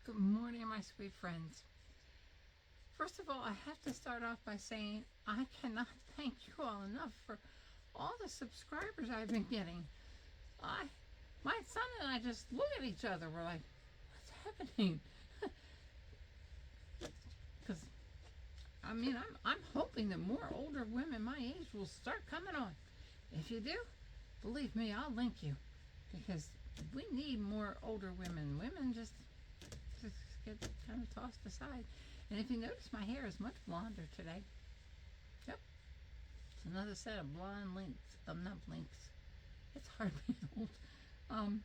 Good morning, my sweet friends. First of all, I have to start off by saying I cannot thank you all enough for all the subscribers I've been getting. My son and I just look at each other. We're like, what's happening? Because I'm hoping that more older women my age will start coming on. If you do, believe me, I'll link you, because we need more older women. Women just get kind of tossed aside. And if you notice, my hair is much blonder today. Yep. It's another set of blonde links. Not links. It's hard being old.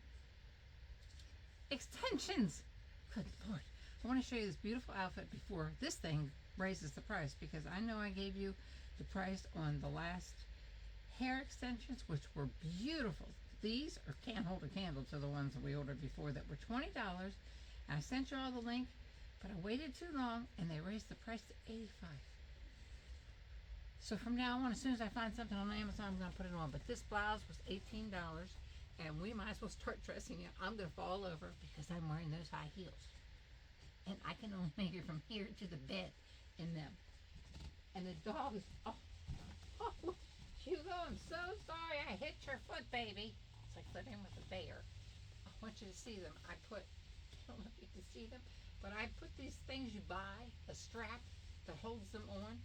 Extensions. Good Lord. I want to show you this beautiful outfit before this thing raises the price, because I know I gave you the price on the last hair extensions, which were beautiful. These can't hold a candle to the ones that we ordered before that were $20. I sent you all the link, but I waited too long and they raised the price to $85. So from now on, as soon as I find something on Amazon, I'm going to put it on. But this blouse was $18, and we might as well start dressing it. I'm going to fall over because I'm wearing those high heels, and I can only make it from here to the bed in them. And the dog is, oh, look, Hugo, I'm so sorry I hit your foot, baby. It's like living with a bear. I want you to see them. I don't know if you can see them, but I put these things you buy, a strap that holds them on.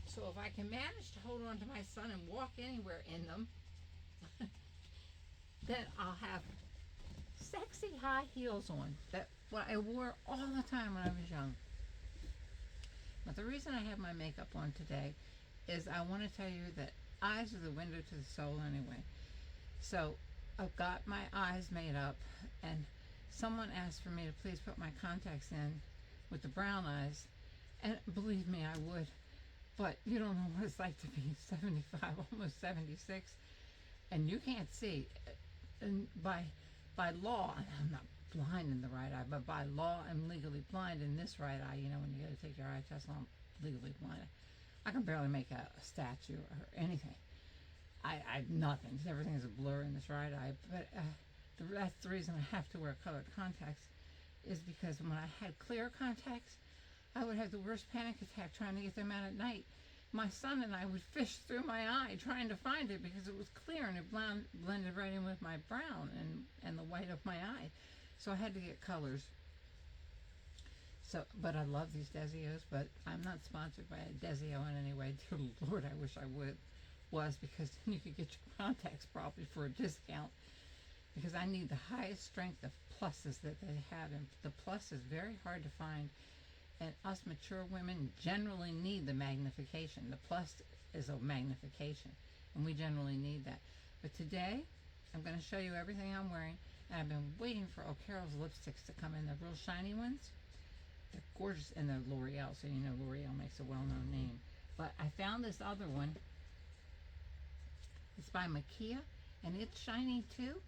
So if I can manage to hold on to my son and walk anywhere in them, then I'll have sexy high heels on. That what I wore all the time when I was young. But the reason I have my makeup on today is I want to tell you that eyes are the window to the soul anyway. So I've got my eyes made up, and someone asked for me to please put my contacts in with the brown eyes, and believe me, I would. But you don't know what it's like to be 75, almost 76, and you can't see. And by law, I'm not blind in the right eye, but by law, I'm legally blind in this right eye. You know, when you go to take your eye test, I'm legally blind. I can barely make a statue or anything. Nothing. Everything is a blur in this right eye. But that's the reason I have to wear colored contacts, is because when I had clear contacts, I would have the worst panic attack trying to get them out at night. My son and I would fish through my eye trying to find it because it was clear and it blended right in with my brown and the white of my eye. So I had to get colors. So, but I love these Desios, but I'm not sponsored by a Desio in any way. Dear Lord, I wish I was, because then you could get your contacts probably for a discount, because I need the highest strength of pluses that they have, and the plus is very hard to find. And us mature women generally need the magnification. The plus is a magnification, and we generally need that. But today, I'm going to show you everything I'm wearing, and I've been waiting for O'Carroll's lipsticks to come in. The real shiny ones. They're gorgeous, and they're L'Oreal, so you know L'Oreal makes a well-known name. But I found this other one. It's by Makia, and it's shiny too.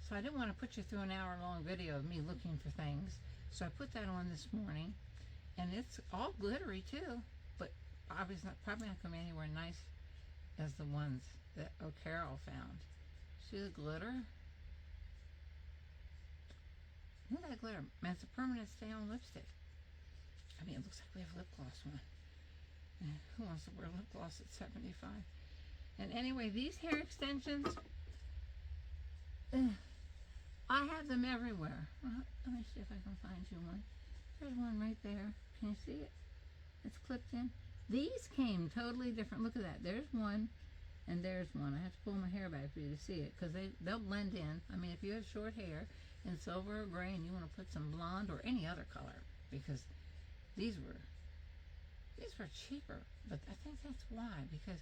So I didn't want to put you through an hour-long video of me looking for things. So I put that on this morning. And it's all glittery too, but obviously probably not going to be anywhere nice as the ones that O'Carroll found. See the glitter? Look at that glitter. Man, it's a permanent stay-on lipstick. I mean, it looks like we have lip gloss on. And who wants to wear lip gloss at 75? And anyway, these hair extensions, I have them everywhere. Let me see if I can find you one. There's one right there. Can you see it? It's clipped in. These came totally different. Look at that. There's one, and there's one. I have to pull my hair back for you to see it, because they'll blend in. I mean, if you have short hair in silver or gray and you want to put some blonde or any other color, because these were cheaper. But I think that's why, because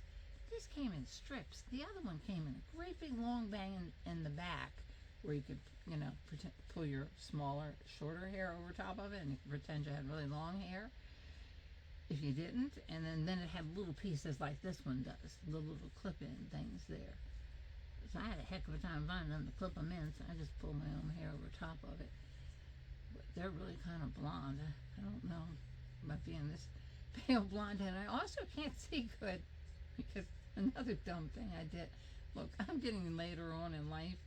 these came in strips. The other one came in a great big long bang in the back, where you could, you know, pull your smaller, shorter hair over top of it, and you could pretend you had really long hair if you didn't. And then it had little pieces like this one does, little clip-in things there. So I had a heck of a time finding them to clip them in, so I just pulled my own hair over top of it. But they're really kind of blonde. I don't know about being this pale blonde, and I also can't see good, because another dumb thing I did. Look, I'm getting later on in life.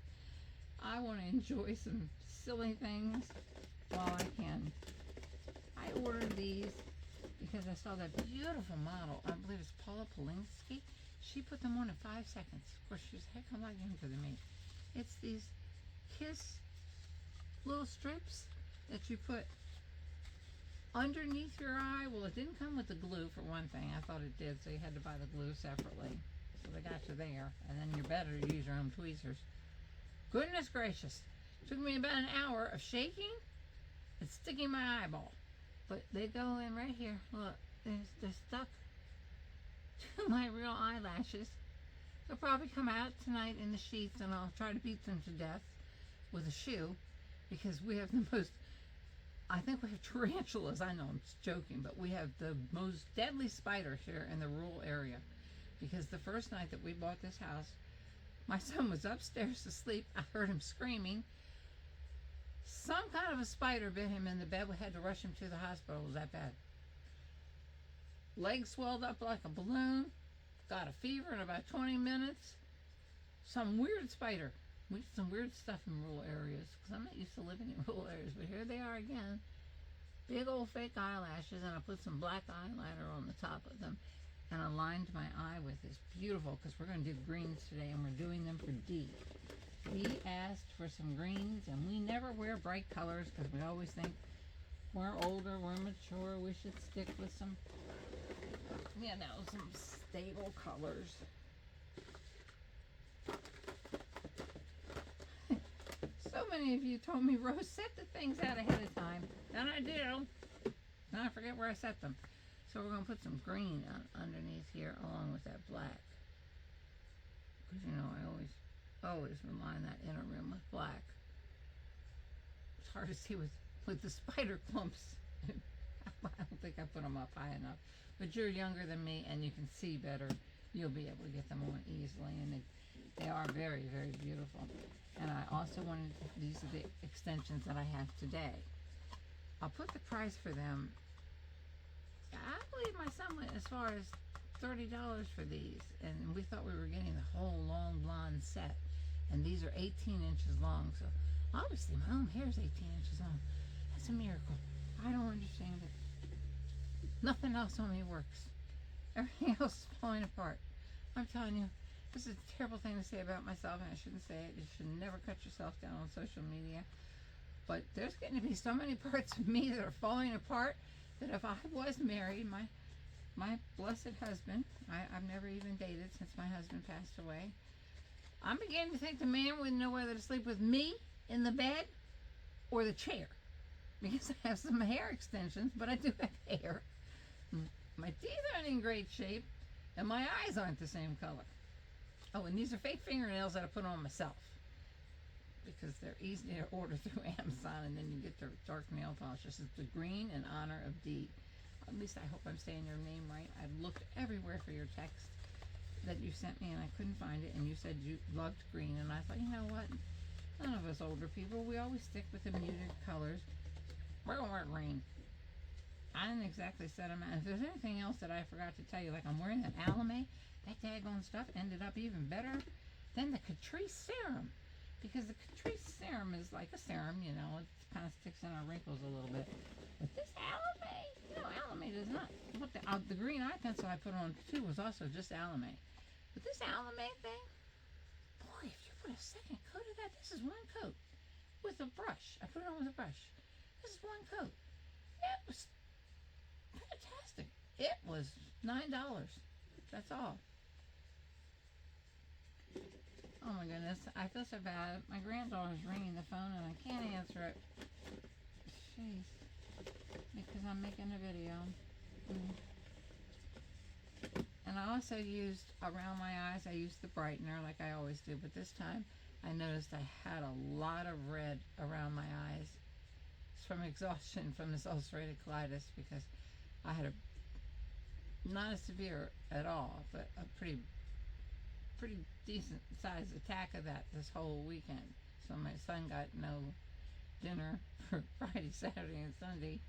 I want to enjoy some silly things, while I can. I ordered these because I saw that beautiful model. I believe it's Paula Polinsky. She put them on in 5 seconds. Of course, she's a heck of a lot younger than me. It's these Kiss little strips that you put underneath your eye. Well, it didn't come with the glue, for one thing. I thought it did, so you had to buy the glue separately. So they got you there, and then you're better to use your own tweezers. Goodness gracious. Took me about an hour of shaking and sticking my eyeball. But they go in right here. Look, they're stuck to my real eyelashes. They'll probably come out tonight in the sheets, and I'll try to beat them to death with a shoe, because we have the most, I think we have tarantulas. I know I'm joking, but we have the most deadly spiders here in the rural area. Because the first night that we bought this house, my son was upstairs asleep. I heard him screaming. Some kind of a spider bit him in the bed. We had to rush him to the hospital. It was that bad. Legs swelled up like a balloon. Got a fever in about 20 minutes. Some weird spider. We did some weird stuff in rural areas, because I'm not used to living in rural areas. But here they are again. Big old fake eyelashes, and I put some black eyeliner on the top of them. And I lined my eye with this. Beautiful, because we're going to do greens today, and we're doing them for D. He asked for some greens, and we never wear bright colors because we always think we're older, we're mature, we should stick with some, some stable colors. So many of you told me, Rose, set the things out ahead of time. And I do. And I forget where I set them. So we're going to put some green underneath here along with that black. Because, I always line that inner rim with black. It's hard to see with the spider clumps. I don't think I put them up high enough. But you're younger than me and you can see better. You'll be able to get them on easily. And they are very, very beautiful. And I also wanted, these are the extensions that I have today. I'll put the price for them. I believe my son went as far as $30 for these, and we thought we were getting the whole long blonde set, and these are 18 inches long, so obviously my own hair is 18 inches long. That's a miracle. I don't understand it. Nothing else on me works. Everything else is falling apart. I'm telling you, this is a terrible thing to say about myself, and I shouldn't say it. You should never cut yourself down on social media, but there's getting to be so many parts of me that are falling apart that if I was married, my blessed husband, I've never even dated since my husband passed away. I'm beginning to think the man wouldn't know whether to sleep with me in the bed or the chair, because I have some hair extensions, but I do have hair. My teeth aren't in great shape, and my eyes aren't the same color. Oh, and these are fake fingernails that I put on myself, because they're easy to order through Amazon, and then you get their dark nail polish. This is the green in honor of Dee. At least I hope I'm saying your name right. I've looked everywhere for your text that you sent me, and I couldn't find it, and you said you loved green, and I thought, you know what? None of us older people, we always stick with the muted colors. We're going to wear green. I didn't exactly set them out. If there's anything else that I forgot to tell you, like I'm wearing that Alame, that daggone stuff ended up even better than the Catrice serum. Because the Catrice serum is like a serum, it kind of sticks in our wrinkles a little bit. But this Alame, Alame does not. Look, the green eye pencil I put on too was also just Alame. But this Alame thing, boy, if you put a second coat of that, this is one coat with a brush. I put it on with a brush. This is one coat. It was fantastic. It was $9. That's all. Oh my goodness, I feel so bad. My granddaughter's ringing the phone and I can't answer it. Jeez. Because I'm making a video. And I also used, around my eyes, I used the brightener like I always do. But this time, I noticed I had a lot of red around my eyes. It's from exhaustion from this ulcerated colitis, because I had not as severe at all, but a pretty decent sized attack of that this whole weekend. So my son got no dinner for Friday, Saturday, and Sunday,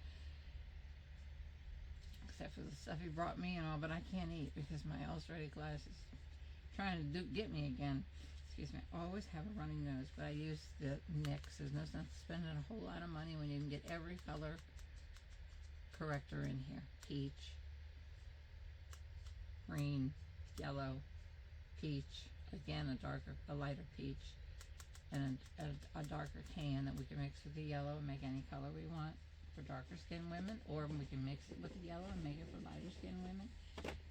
except for the stuff he brought me and all, but I can't eat because my ulcerative colitis is trying to get me again. Excuse me. I always have a running nose, but I use the Nix. There's no sense spending a whole lot of money when you can get every color corrector in here. Peach, green, yellow, peach, again a lighter peach, and a darker tan that we can mix with the yellow and make any color we want for darker skinned women, or we can mix it with the yellow and make it for lighter skinned women.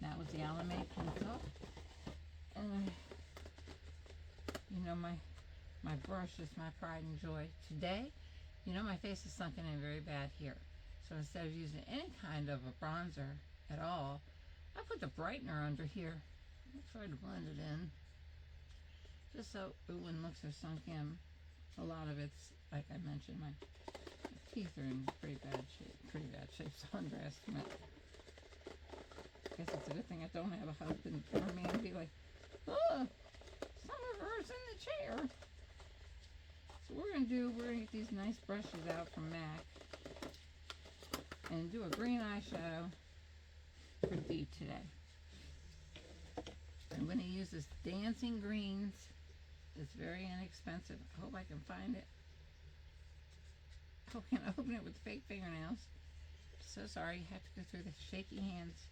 That was the Alame pencil. And my brush is my pride and joy. Today, my face is sunken in very bad here. So instead of using any kind of a bronzer at all, I put the brightener under here. I tried to blend it in, just so it wouldn't look so sunk in. A lot of it's, like I mentioned, my teeth are in pretty bad shape, so underestimate. I guess it's a good thing I don't have a husband for me and be like, oh, some of her's in the chair. So we're gonna get these nice brushes out from MAC and do a green eyeshadow for Dee today. I'm gonna use this Dancing Greens. It's very inexpensive. I hope I can find it. I hope I can open it with fake fingernails. So sorry, you have to go through the shaky hands.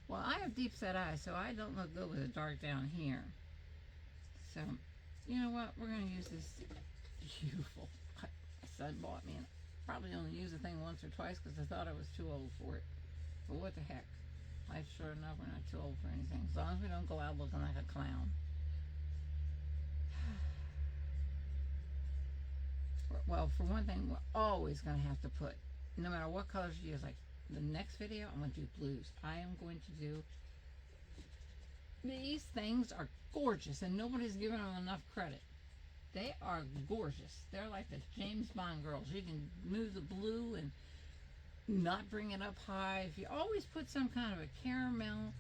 Well, I have deep set eyes, so I don't look good with a dark down here. So, you know what? We're going to use this beautiful. My son bought me, and probably only used the thing once or twice because I thought I was too old for it. But what the heck? Life's short enough. We're not too old for anything. As long as we don't go out looking like a clown. Well, for one thing, we're always going to have to put, no matter what colors you use, like the next video, I'm going to do blues. I am going to do, these things are gorgeous, and nobody's giving them enough credit. They are gorgeous. They're like the James Bond girls. You can move the blue and not bring it up high. If you always put some kind of a caramel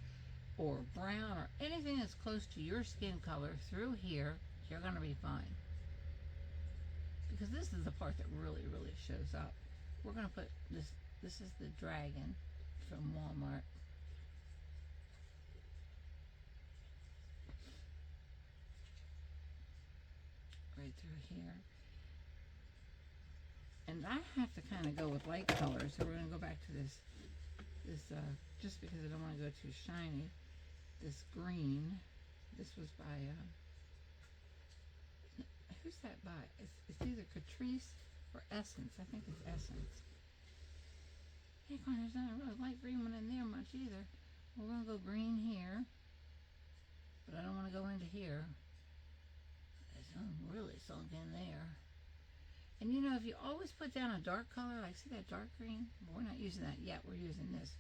or brown or anything that's close to your skin color through here, you're going to be fine. Because this is the part that really, really shows up. We're going to put this, this is the dragon from Walmart. Right through here. And I have to kind of go with light colors, so we're going to go back to this, just because I don't want to go too shiny, this green. This was by, who's that by? It's either Catrice or Essence. I think it's Essence. Hey, there's not a really light green one in there much either. We're going to go green here, but I don't want to go into here. There's some really sunk in there. And if you always put down a dark color, like see that dark green? We're not using that yet, we're using this.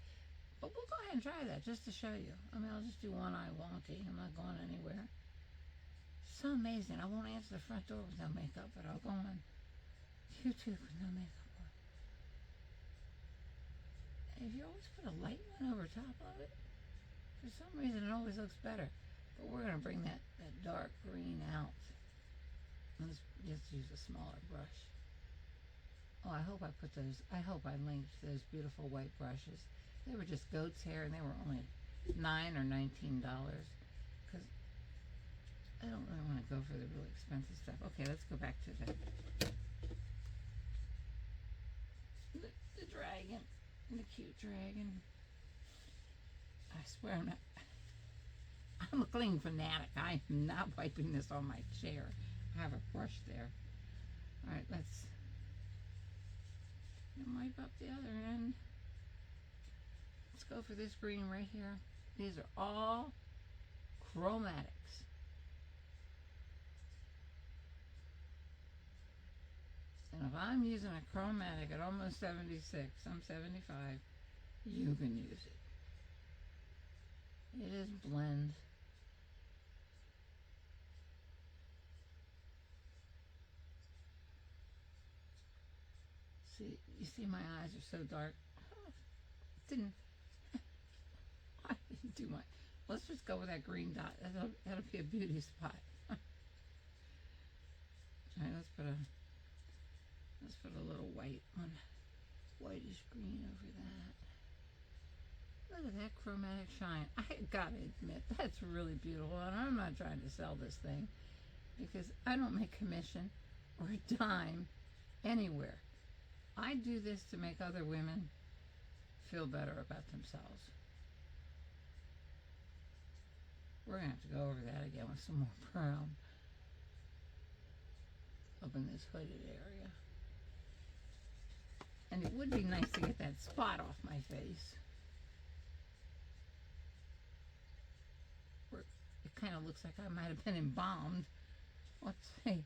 But we'll go ahead and try that just to show you. I mean, I'll just do one eye wonky. I'm not going anywhere. So amazing. I won't answer the front door with no makeup, but I'll go on YouTube with no makeup on. And if you always put a light one over top of it, for some reason it always looks better. But we're going to bring that dark green out. Let's just use a smaller brush. Oh, I hope I linked those beautiful white brushes. They were just goat's hair, and they were only $9 or $19. Because I don't really want to go for the really expensive stuff. Okay, let's go back to the dragon, the cute dragon. I swear I'm a clean fanatic. I am not wiping this on my chair. I have a brush there. All right, let's wipe up the other end. Let's go for this green right here. These are all chromatics. And if I'm using a chromatic at almost 76, I'm 75, you can use it. It is blend. See, you see my eyes are so dark. I didn't do much. Let's just go with that green dot. That'll be a beauty spot. All right, let's put a little white one, whitish green over that. Look at that chromatic shine. I gotta admit, that's really beautiful. And I'm not trying to sell this thing because I don't make commission. or a dime anywhere. I do this to make other women feel better about themselves. We're going to have to go over that again with some more brown up in this hooded area. And it would be nice to get that spot off my face. Where it kind of looks like I might have been embalmed. Let's see.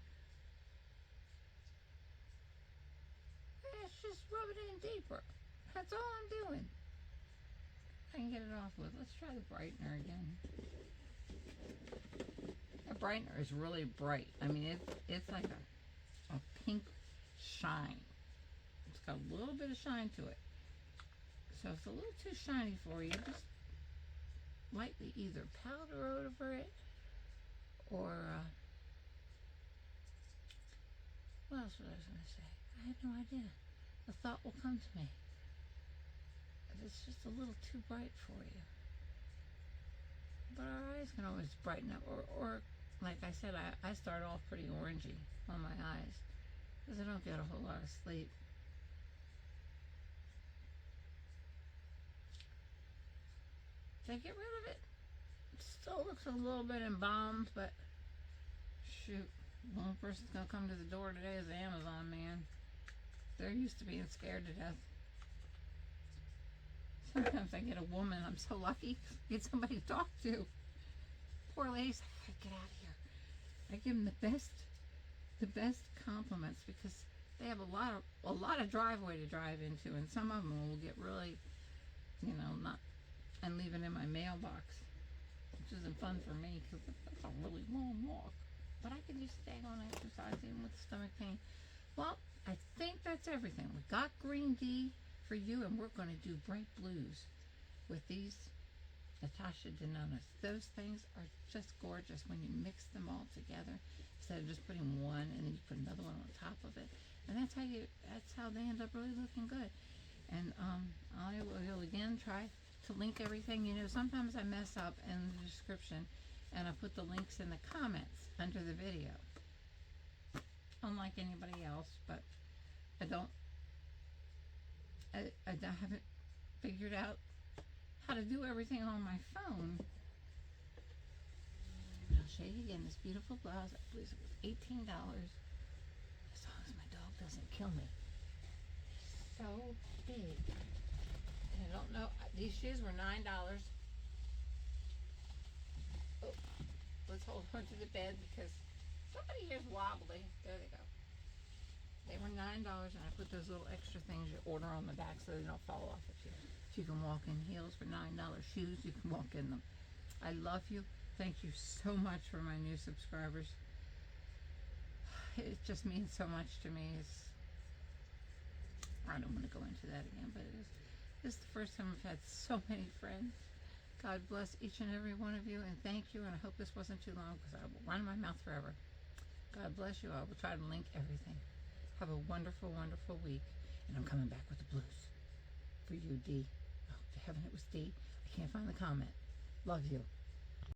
Let's just rub it in deeper. That's all I'm doing. I can get it off with. Let's try the brightener again. The brightener is really bright. I mean, it's like a pink shine. It's got a little bit of shine to it. So if it's a little too shiny for you, just lightly either powder over it or what else was I going to say? I had no idea. The thought will come to me. If it's just a little too bright for you. But our eyes can always brighten up. Or like I said, I start off pretty orangey on my eyes because I don't get a whole lot of sleep. Did I get rid of it? It still looks a little bit embalmed, but shoot. The only person's going to come to the door today is the Amazon man. They're used to being scared to death. Sometimes I get a woman, I'm so lucky, get somebody to talk to. Poor ladies, get out of here. I give them the best compliments because they have a lot of driveway to drive into, and some of them will get really, not, and leave it in my mailbox, which isn't fun for me because that's a really long walk. But I can just stay on exercise even with stomach pain. Well, I think that's everything. We got green tea for you, and we're going to do bright blues with these Natasha Denonas. Those things are just gorgeous when you mix them all together instead of just putting one and then you put another one on top of it. And that's how they end up really looking good. And I will again try to link everything. Sometimes I mess up in the description and I put the links in the comments under the video. Unlike anybody else, but I haven't figured out how to do everything on my phone. I'll show you again this beautiful blouse. I believe it was $18. As long as my dog doesn't kill me. It's so big. And I don't know, these shoes were $9. Oh, let's hold on to the bed because somebody here's wobbly. There they go. They were $9, and I put those little extra things you order on the back so they don't fall off of you. So you can walk in heels for $9 shoes. You can walk in them. I love you. Thank you so much for my new subscribers. It just means so much to me. I don't want to go into that again, but this is the first time I've had so many friends. God bless each and every one of you, and thank you. And I hope this wasn't too long because I will run my mouth forever. God bless you. I will try to link everything. Have a wonderful, wonderful week. And I'm coming back with the blues for you, D. Oh, to heaven it was D. I can't find the comment. Love you.